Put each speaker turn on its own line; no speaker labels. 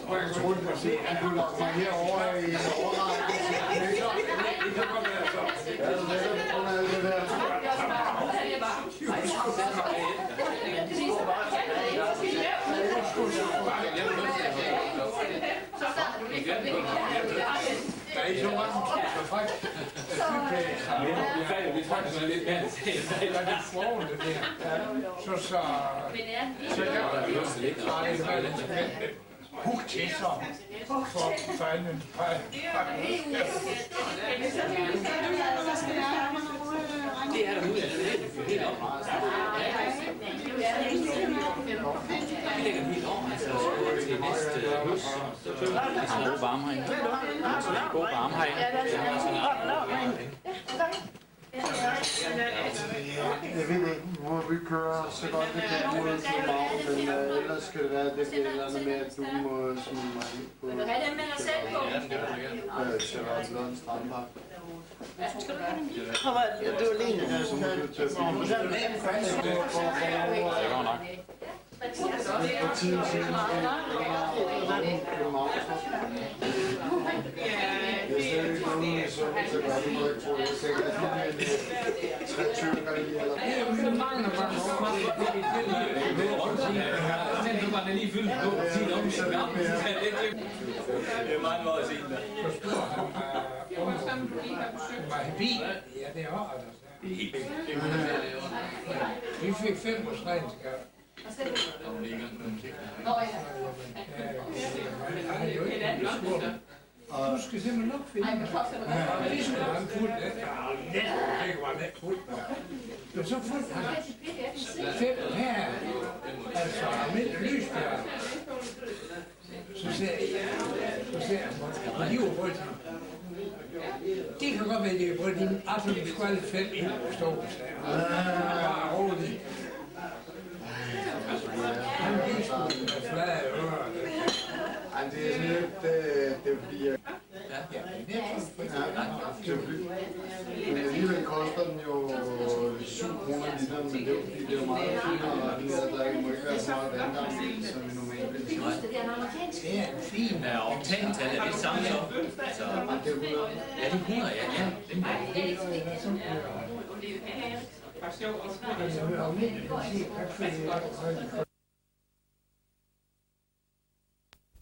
springer rundt og se, han kunne lokke mig herovre i en overrække.
Det kan godt være så.
Ja, det er under alt det der.
Der er ikke så mange, så faktisk. Vi trækker sådan lidt mere. Det er lidt svårende det der. Så jeg hug til så for fanden.
Det er der muligt. Helt op. Vi lægger den helt over, altså til næste hus. Det er god varme herinde. God varme herinde.
Jeg ved ikke, hvor vi kører så godt vi kan mod København, men ellers skal det være det eller med, at du må smide mig ind på.
Vil du have den med dig selv på?
Charlotte Strandpark.
Det var Lene, der
Så må du tage bilen.
Det går nok.
For tiden siden København. Jeg er slet ikke nogen i søvn, så gør det noget, jeg tror, jeg tænker, at de er 3 tykker i, eller...
Det mangler bare det var lige fyldt på sin om sin gang. Det er meget meget sent der. Forstår han, var i bil? Ja, det er også. Det er helt vi fik 5 års regnskab. Du skal simpelthen nok finde det. Det skulle han fuldt. Det var net fuldt. Men så fuldt han 5 her. Altså almindelig lysbjerg. Så ser jeg, og de var på det. Det kan godt være, at det er på din absolut skvalde 5 ind på ståelse. Bare roligt. Han er sgu med flade ører.
Det er sådan lidt, det bliver...
Ja, det er
men alligevel koster den jo 7 kroner literen, men det er jo fordi, det er meget finere, og der må ikke være så meget vandgang, som vi normalt vil sige.
Det er en fin.
Ja, og oktantallet er det samme så. Altså,
Det er 100.
ja, det er 100, ja. Det er
Jeg hører almindelig musik,